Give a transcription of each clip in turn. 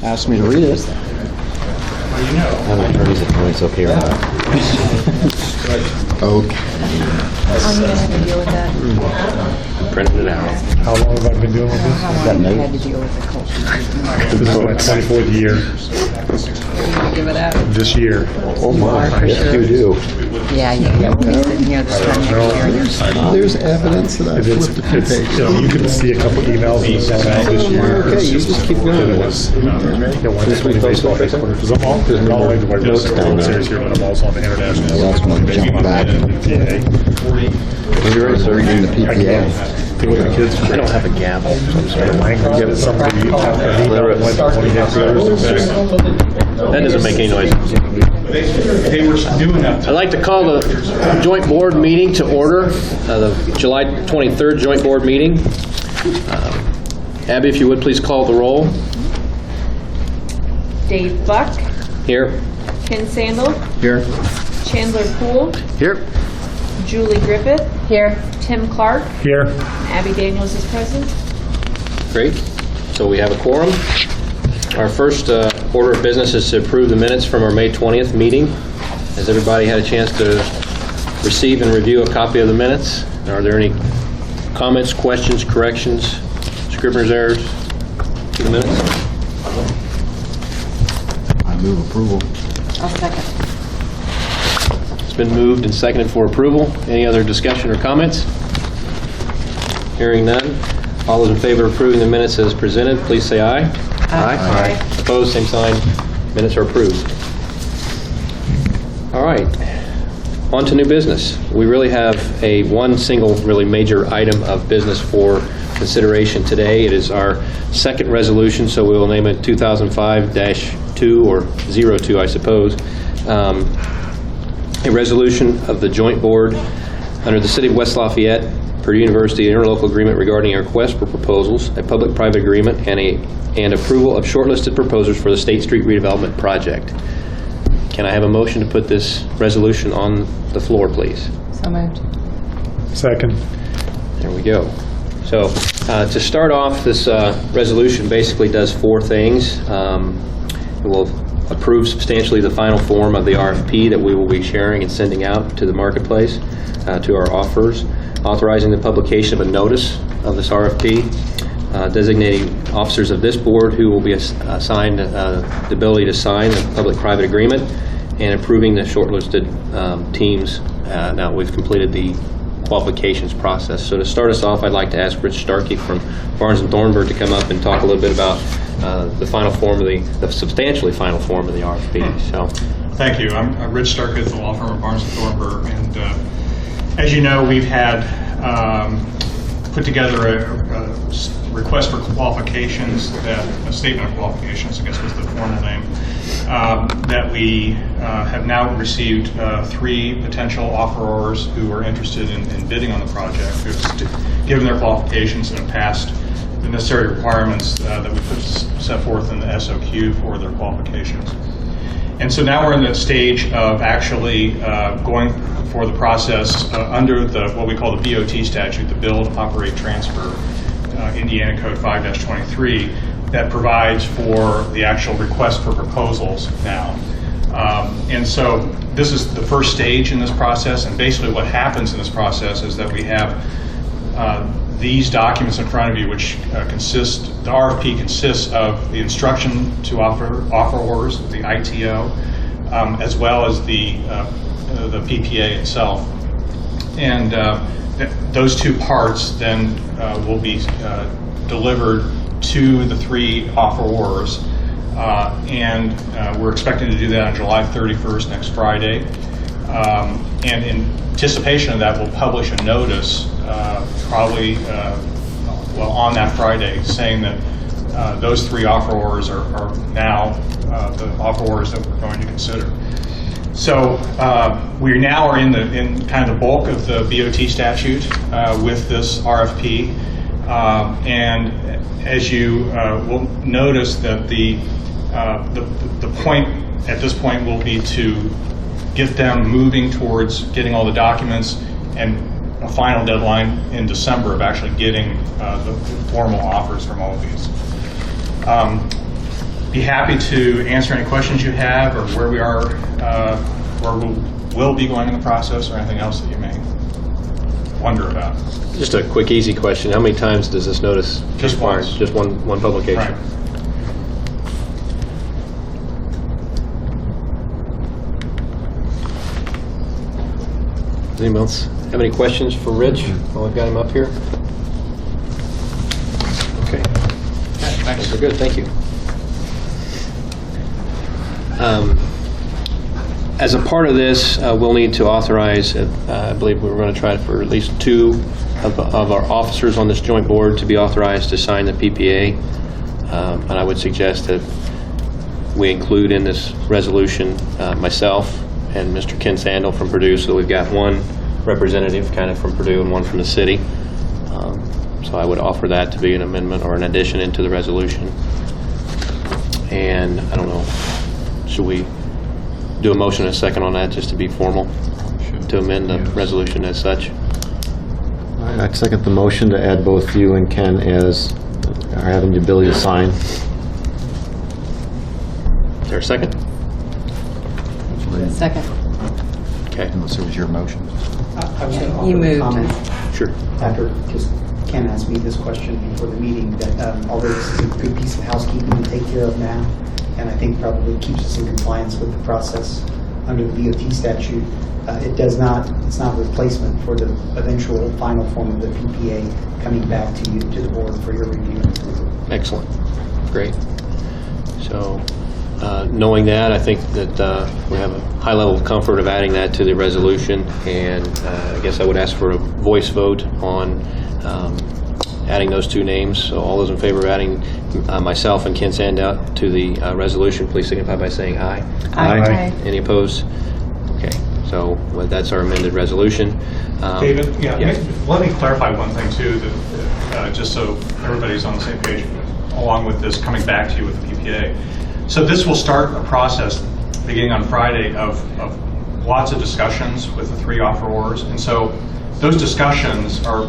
asked me to read it. Well, you know. I'm an attorney's attorney, it's okay. Okay. I'm going to have to deal with that. Printed it out. How long have I been doing with this? How long have you had to deal with the culture? This is my 24th year. Give it out. This year. Oh my, For yes sure. you do. Yeah, you'll be sitting here this time next year. There's evidence that I flipped a few pages. You can see a couple emails that have gone out this year. Okay, you just keep going. This week, baseball, because I'm all, not only do I work at the World Series here, but I'm also on the international. That's when I jump back. Are you ready, sir? Reading the PPA. Think with the kids. I don't have a gavel. Get somebody after an email when you have That doesn't make any noise. They were doing that. I'd like to call the joint board meeting to order, the July 23rd joint board meeting. Abby, if you would please call the roll. Dave Buck, Here. Ken Sandel, Here. Chandler Poole, Here. Julie Griffith, Here. Tim Clark, Here. Abby Daniels is present. Great. So we have a quorum. Our first order of business is to approve the minutes from our May 20th meeting. Has everybody had a chance to receive and review a copy of the minutes? Are there any comments, questions, corrections, scrivener's errors to the minutes? I move approval. I'll second. It's been moved and seconded for approval. Any other discussion or comments? Hearing none. All those in favor of approving the minutes as presented, please say aye. Aye. Opposed, same sign. Minutes are approved. All right. On to new business. We really have one single really major item of business for consideration today. It is our second resolution, so we will name it 2005-2 or 02, I suppose. A resolution of the joint board under the City of West Lafayette, Purdue University interlocal agreement regarding a request for proposals, a public-private agreement, and approval of shortlisted proposers for the State Street redevelopment project. Can I have a motion to put this resolution on the floor, please? So moved. Second. There we go. So to start off, this resolution basically does four things. It will approve substantially the final form of the RFP that we will be sharing and sending out to the marketplace, to our offers, authorizing the publication of a notice of this RFP, designating officers of this board who will be assigned the ability to sign the public-private agreement, and approving the shortlisted teams. Now we've completed the qualifications process. So to start us off, I'd like to ask Rich Starkey from Barnes & Thornburg to come up and talk a little bit about the final form of the substantially final form of the RFP. So, Thank you. I'm Rich Starkey with the law firm of Barnes & Thornburg, and as you know, we've had put together a request for qualifications, a statement of qualifications, I guess was the formal name, that we have now received 3 potential offerors who are interested in bidding on the project, who've given their qualifications and have passed the necessary requirements that we set forth in the SOQ for their qualifications. And so now we're in the stage of actually going for the process under what we call the BOT statute, the Build, Operate, Transfer, Indiana Code 5-23, that provides for the actual request for proposals now. And so this is the first stage in this process, and basically what happens in this process is that we have these documents in front of you, which the RFP consists of the instruction to offer orders, the ITO, as well as the PPA itself. And those two parts then will be delivered to the 3 offerors, and we're expecting to do that on July 31st, next Friday. And in anticipation of that, we'll publish a notice probably on that Friday, saying that those 3 offerors are now the offerors that we're going to consider. So we now are in kind of the bulk of the BOT statute with this RFP, and as you will notice that the point at this point will be to get them moving towards getting all the documents and a final deadline in December of actually getting the formal offers from all of these. be happy to answer any questions you have, or where we are, where we'll be going in the process, or anything else that you may wonder about. Just a quick, easy question. How many times does this notice Just expire? once. Just one publication? Right. Does anyone else have any questions for Rich while I've got him up here? Okay. Thanks. We're good, thank you. As a part of this, we'll need to authorize, I believe we're going to try for at least 2 of our officers on this joint board to be authorized to sign the PPA. And I would suggest that we include in this resolution myself and Mr. Ken Sandel from Purdue, so we've got one representative kind of from Purdue and one from the city. So I would offer that to be an amendment or an addition into the resolution. And I don't know, should we do a motion and a second on that just to be formal, to amend the resolution as such? I'd second the motion to add both you and Ken as are having the ability to sign. Is there a second? Second. Okay, Unless it was your motion. I was going to You offer a moved. comment sure. after, because Ken asked me this question before the meeting, that although this is a good piece of housekeeping to take care of now, and I think probably keeps us in compliance with the process under the DOT statute, it's not a replacement for the eventual final form of the PPA coming back to you, to the board for your review and approval. Excellent. Great. So, knowing that, I think that we have a high level of comfort of adding that to the resolution, and I guess I would ask for a voice vote on adding those 2 names. So all those in favor of adding myself and Ken Sandow to the resolution, please signify by saying aye. Aye. Any opposed? Okay, so well, that's our amended resolution. David, let me clarify one thing too, that just so everybody's on the same page, along with this coming back to you with the PPA. So this will start a process beginning on Friday of lots of discussions with the 3 offerors, and so those discussions are,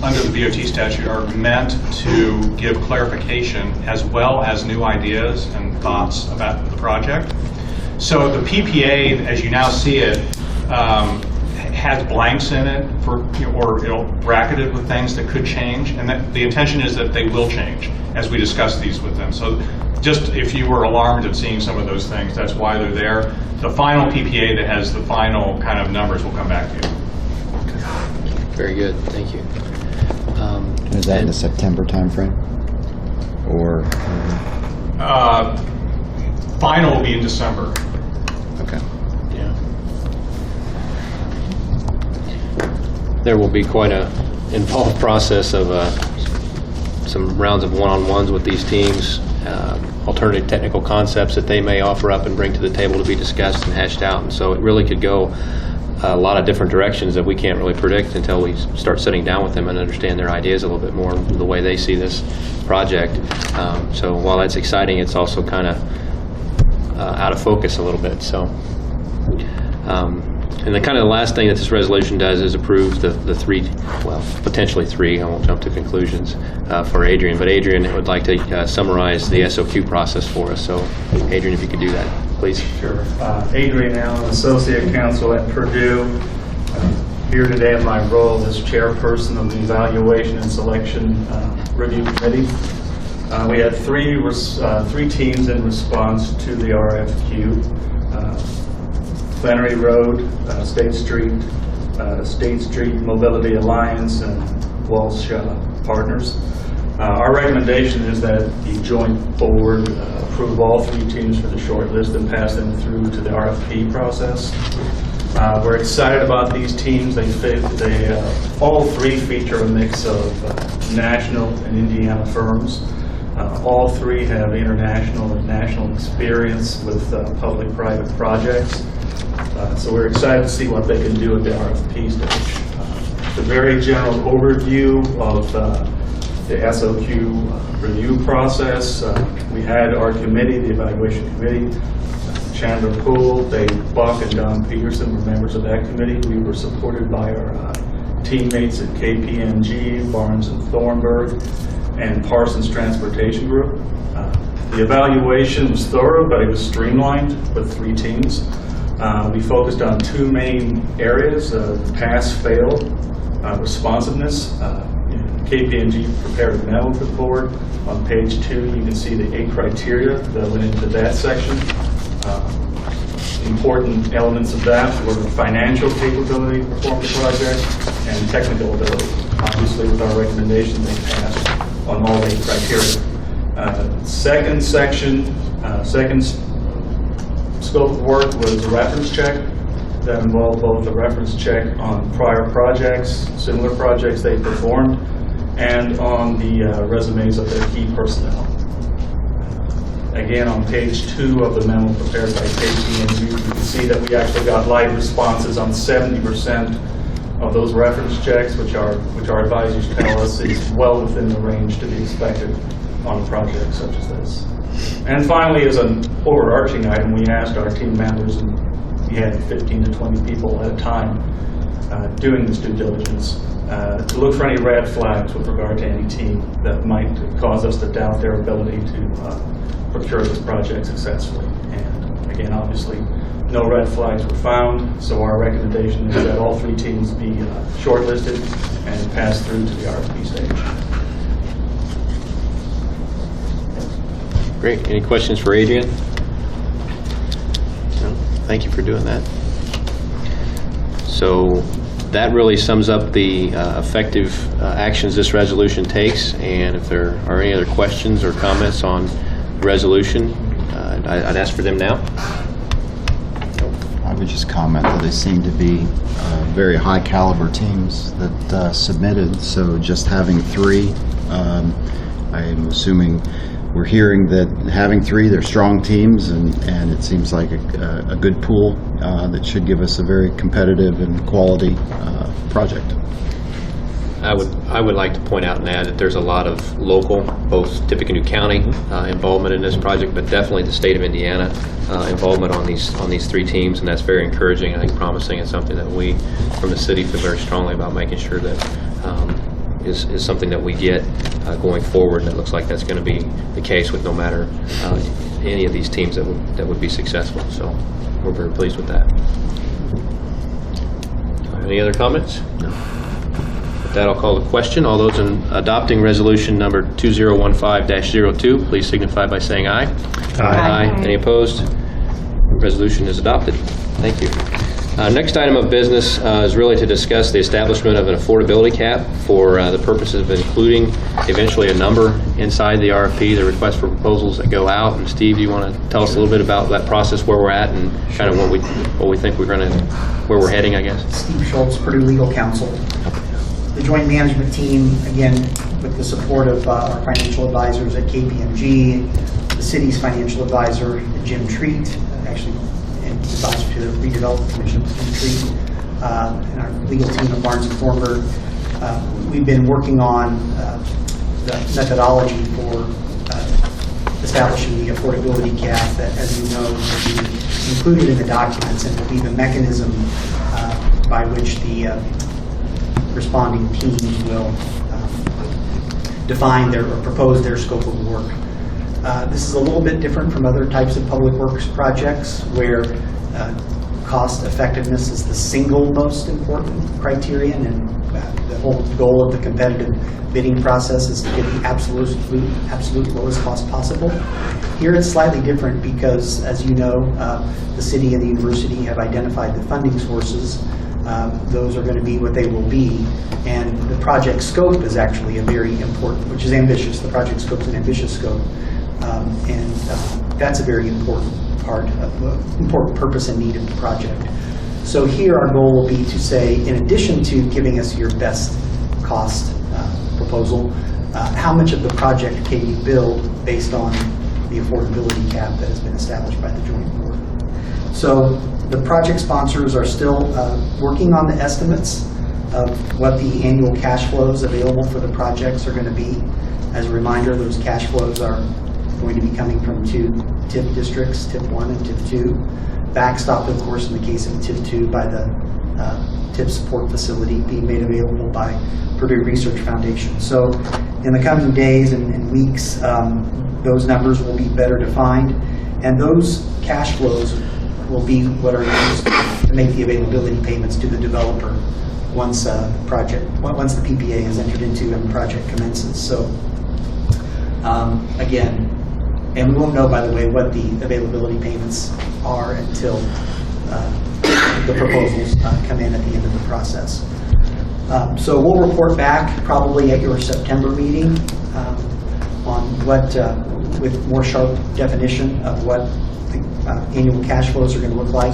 under the DOT statute, are meant to give clarification as well as new ideas and thoughts about the project. So the PPA, as you now see it, has blanks in it for, or bracketed with things that could change, and that the intention is that they will change as we discuss these with them. So just if you were alarmed at seeing some of those things, that's why they're there. The final PPA that has the final kind of numbers will come back to you. Very good, thank you. Is that in the September timeframe? Or? Final will be in December. Okay. Yeah. There will be quite a involved process of some rounds of one-on-ones with these teams, alternative technical concepts that they may offer up and bring to the table to be discussed and hashed out. And so it really could go a lot of different directions that we can't really predict until we start sitting down with them and understand their ideas a little bit more, the way they see this project. So while that's exciting, it's also kind of out of focus a little bit. So, and the kind of the last thing that this resolution does is approve the 3, well, potentially 3, I won't jump to conclusions, for Adrian. But Adrian would like to summarize the SOQ process for us. So Adrian, if you could do that, please. Sure. Adrian Allen, Associate Counsel at Purdue. Here today in my role as Chairperson of the Evaluation and Selection Review Committee. We had 3 teams in response to the RFQ. Flannery Road, State Street Mobility Alliance, and Walsh Partners. Our recommendation is that the joint board approve all 3 teams for the short list and pass them through to the RFP process. We're excited about these teams. All 3 feature a mix of national and Indiana firms. All 3 have international and national experience with public-private projects. So we're excited to see what they can do at the RFP stage. The very general overview of the SOQ review process. We had our committee, the evaluation committee, Chandler Poole, Dave Buck, and Don Peterson were members of that committee. We were supported by our teammates at KPMG, Barnes and Thornburg, and Parsons Transportation Group. The evaluation was thorough, but it was streamlined with 3 teams. We focused on 2 main areas, pass-fail, responsiveness. KPMG prepared a memo for the board. On page 2, you can see the 8 criteria that went into that section. Important elements of that were financial capability to perform the project and technical ability. Obviously, with our recommendation, they passed on all 8 criteria. Second section, second scope of work was a reference check that involved both a reference check on prior projects, similar projects they performed, and on the resumes of their key personnel. Again, on page 2 of the memo prepared by KPMG, you can see that we actually got live responses on 70% of those reference checks, which our advisors tell us is well within the range to be expected on a project such as this. And finally, as an overarching item, we asked our team members, and we had 15 to 20 people at a time doing this due diligence, to look for any red flags with regard to any team that might cause us to doubt their ability to procure this project successfully. And again, obviously, no red flags were found, so our recommendation is that all 3 teams be shortlisted and pass through to the RFP stage. Great. Any questions for Adrian? No? Thank you for doing that. So that really sums up the effective actions this resolution takes. And if there are any other questions or comments on the resolution, I'd ask for them now. I would just comment that they seem to be very high caliber teams that submitted. So just having 3, I'm assuming we're hearing that having 3, they're strong teams, and it seems like a good pool that should give us a very competitive and quality project. I would like to point out and add that there's a lot of local, both Tippecanoe County involvement in this project, but definitely the state of Indiana involvement on these 3 teams, and that's very encouraging. I think promising, and something that we from the city feel very strongly about making sure that is something that we get going forward, and it looks like that's going to be the case with no matter any of these teams that would be successful. So we're very pleased with that. Any other comments? No. With that, I'll call the question. All those in adopting resolution number 2015-02, please signify by saying aye. Aye. Any opposed? Resolution is adopted. Thank you. Next item of business is really to discuss the establishment of an affordability cap for the purposes of including eventually a number inside the RFP, the request for proposals that go out. And Steve, do you want to tell us a little bit about that process, where we're at, and kind of what we think where we're heading, I guess? Steve Schultz, Purdue Legal Counsel. The joint management team, again, with the support of our financial advisors at KPMG, the city's financial advisor, Jim Treat, actually advisor to the Redevelopment Commission, Jim Treat, and our legal team at Barnes & Thornburg. We've been working on the methodology for establishing the affordability cap that, as you know, will be included in the documents and will be the mechanism by which the responding teams will define their or propose their scope of work. This is a little bit different from other types of public works projects where cost effectiveness is the single most important criterion, and the whole goal of the competitive bidding process is to get the absolute lowest cost possible. Here it's slightly different because, as you know, the city and the university have identified the funding sources. Those are going to be what they will be, and the project scope is actually a very important, which is ambitious. The project scope is an ambitious scope, and that's a very important part of the important purpose and need of the project. So here our goal will be to say, in addition to giving us your best cost proposal, how much of the project can you build based on the affordability cap that has been established by the joint board. So the project sponsors are still working on the estimates of what the annual cash flows available for the projects are going to be. As a reminder, those cash flows are going to be coming from 2 TIP districts, TIP 1 and TIP 2. Backstopped, of course, in the case of TIP 2 by the TIP support facility being made available by Purdue Research Foundation. So in the coming days and weeks, those numbers will be better defined, and those cash flows will be what are used to make the availability payments to the developer once the PPA is entered into and the project commences. So again, and we won't know, by the way, what the availability payments are until the proposals come in at the end of the process. So we'll report back probably at your September meeting on what, with more sharp definition of what the annual cash flows are going to look like.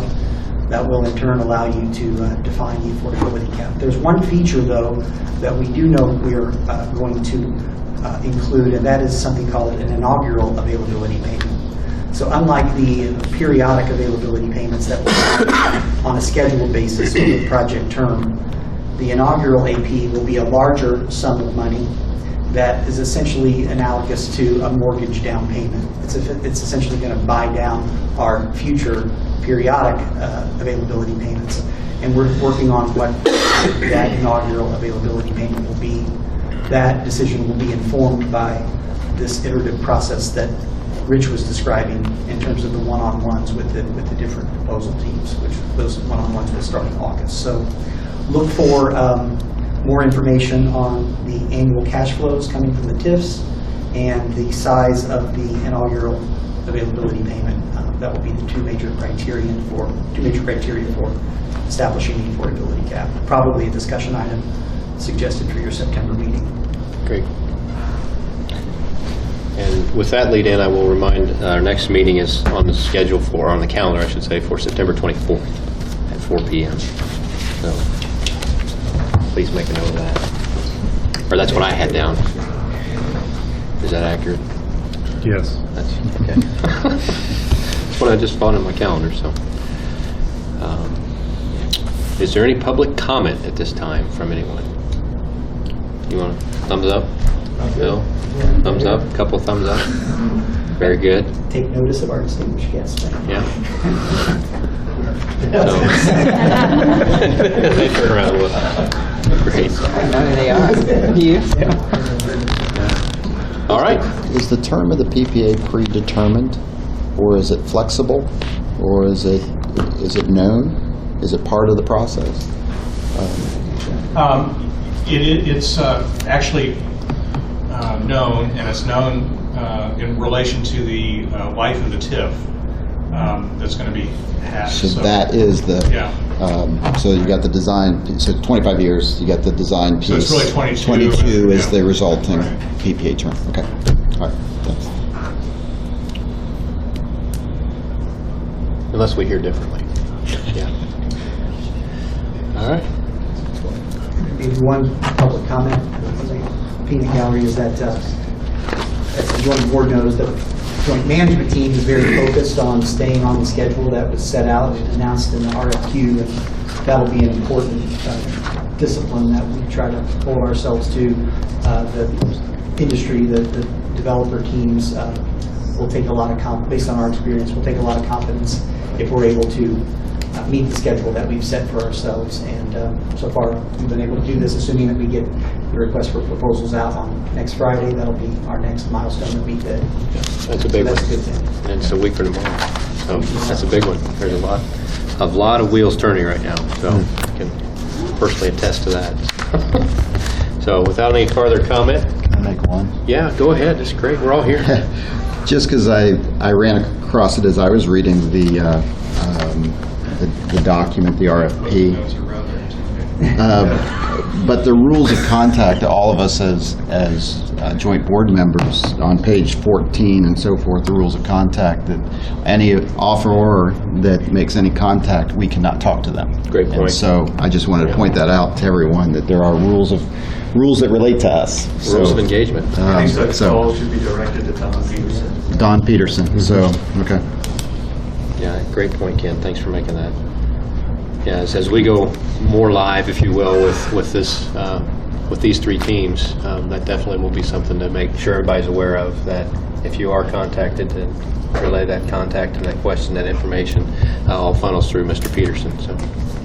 That will in turn allow you to define the affordability cap. There's one feature, though, that we do know we're going to include, and that is something called an inaugural availability payment. So unlike the periodic availability payments that will be on a scheduled basis for the project term, the inaugural AP will be a larger sum of money that is essentially analogous to a mortgage down payment. It's essentially going to buy down our future periodic availability payments. And we're working on what that inaugural availability payment will be. That decision will be informed by this iterative process that Rich was describing in terms of the one-on-ones with the different proposal teams, which those one-on-ones will start in August. So look for more information on the annual cash flows coming from the TIFs and the size of the inaugural availability payment. That will be the two major criteria for establishing the affordability cap. Probably a discussion item suggested for your September meeting. Great. And with that lead in, I will remind our next meeting is on the schedule for, on the calendar, I should say, for September 24th at 4 p.m. So please make a note of that. Or that's what I had down. Is that accurate? Yes. That's okay. That's what I just found in my calendar. So, is there any public comment at this time from anyone? You want a thumbs up? Bill? Thumbs up? A couple thumbs up? Very good. Take notice of our distinguished guests. Yeah. So, they turn around and look. Great. I know who they are. You? All right. Is the term of the PPA predetermined, or is it flexible, or is it known? Is it part of the process? It's actually known, and it's known in relation to the life of the TIF that's going to be had. So that is the, yeah. So you got the design, so 25 years, you got the design piece. So it's really 22. 22 is Yeah. the resulting Right. PPA term. Okay, all right, thanks. Unless we hear differently. Yeah. All right. Maybe one public comment from the peanut gallery is that, as the joint board knows, the joint management team is very focused on staying on the schedule that was set out and announced in the RFQ, and that'll be an important discipline that we try to hold ourselves to. The industry, the developer teams will take a lot of, based on our experience, will take a lot of confidence if we're able to meet the schedule that we've set for ourselves. And so far, we've been able to do this, assuming that we get the request for proposals out on next Friday. That'll be our next milestone that we did. That's a big one. That's a good thing. And it's a week from tomorrow. So that's a big one. There's a lot of wheels turning right now. So I can personally attest to that. So without any further comment, Can I make one? yeah, go ahead. It's great. We're all here. Just because I ran across it as I was reading the document, the RFP. But the rules of contact to all of us as joint board members on page 14 and so forth, the rules of contact, that any offeror that makes any contact, we cannot talk to them. Great point. And so I just wanted to point that out to everyone, that there are rules that relate to us. Rules of engagement. I think that So call should be directed to Don Peterson. Don Peterson, so, okay. Yeah, great point, Ken. Thanks for making that. Yeah, as we go more live, if you will, with this, with these three teams, that definitely will be something to make sure everybody's aware of, that if you are contacted, to relay that contact and that question, that information, all funnels through Mr. Peterson. So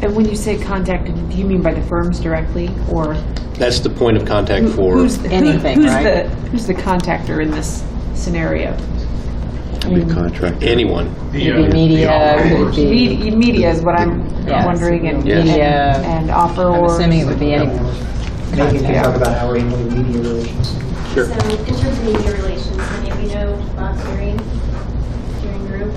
And when you say contacted, do you mean by the firms directly, or that's the point of contact for. who's Anything, right? Who's the contactor in this scenario? Be contracted. Anyone. Maybe media, could be Media is what I'm Yes. wondering, and Yes. media. and offer I'm or. assuming it would be any. Megan can talk about how we're handling media relations. Sure. So in terms of media relations, many of you know Bob Deering Group.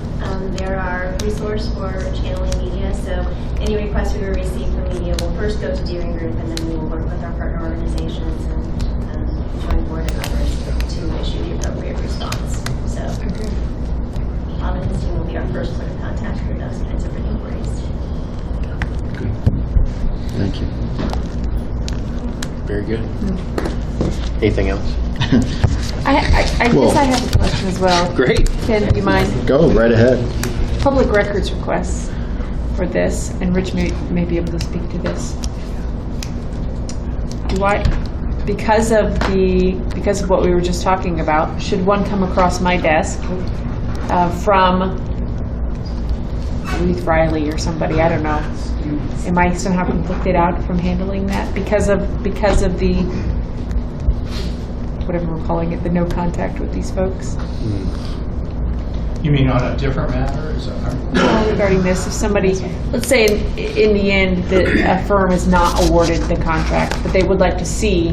They're our resource for channeling media. So any requests we receive from media will first go to Deering Group, and then we will work with our partner organizations and join board and others to issue the appropriate response. So Bob and his team will be our first point of contact for those kinds of inquiries. Thank you. Very good. Anything else? I Well- guess I have a question as well. Great. Ken, do you mind? Go right ahead. Public records requests for this, and Rich may be able to speak to this. Do I, because of what we were just talking about, should one come across my desk from Ruth Riley or somebody, I don't know. Am I somehow conflicted out from handling that because of the, whatever we're calling it, the no contact with these folks? You mean on a different matter? Is that Regarding this, if somebody, let's say in the end, a firm is not awarded the contract, but they would like to see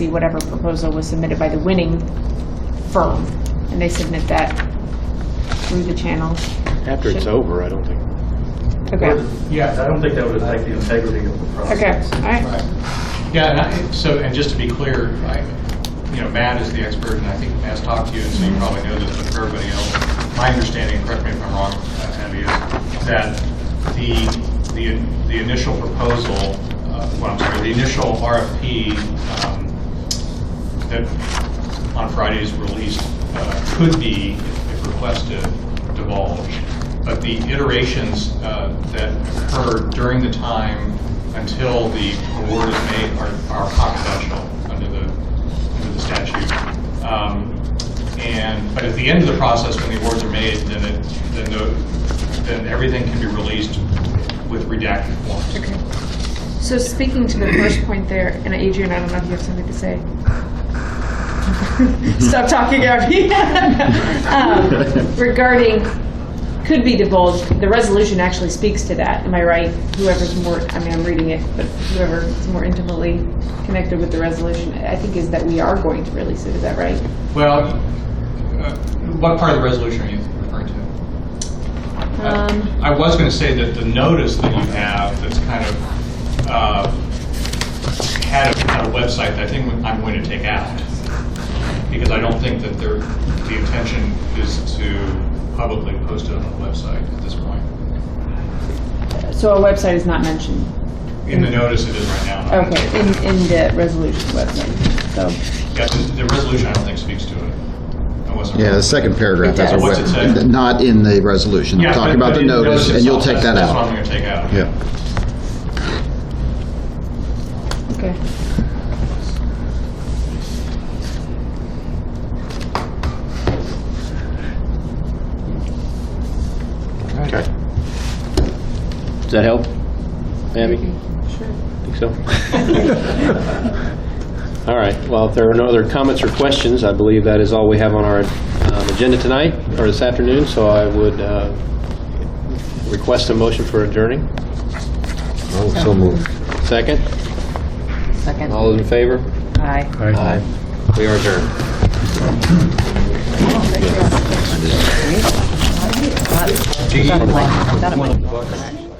whatever proposal was submitted by the winning firm, and they submit that through the channel. After it's over, I don't think. Okay, Yeah, I don't think that would affect the integrity of the okay, process. all right. right? Yeah, and just to be clear, Matt is the expert, and I think Matt's talked to you, and so you probably know this, but for everybody else, my understanding, correct me if I'm wrong, Abby, is that the initial proposal, the initial RFP that on Friday is released could be, if requested, divulged. But the iterations that occurred during the time until the award is made are confidential under the statute. But at the end of the process, when the awards are made, then everything can be released with redacted forms. Okay. So speaking to the first point there, and Adrian, I don't know if you have something to say. Stop talking, Abby. Regarding could be divulged, the resolution actually speaks to that. Am I right? Whoever's more, I'm reading it, but whoever is more intimately connected with the resolution, I think, is that we are going to release it. Is that right? Well, what part of the resolution are you referring to? I was going to say that the notice that you have that's kind of had a website that I think I'm going to take out, because I don't think that the intention is to publicly post it on the website at this point. So a website is not mentioned. In the notice, it is right now. Okay, in the resolution website. So Yeah, the resolution I don't think speaks to it. I wasn't. Yeah, the second paragraph has a What's it say? not in the resolution. Yeah, I'm talking but about the in notice, and you'll itself, take that that's what out. I'm going to take out. Yeah. okay. Okay. Does that help, Abby? Sure. Think so? All right. Well, if there are no other comments or questions, I believe that is all we have on our agenda tonight, or this afternoon, so I would request a motion for adjourning. Oh, so moved. Second? Second. All those in favor? Aye. Aye. We are adjourned. I thought it might-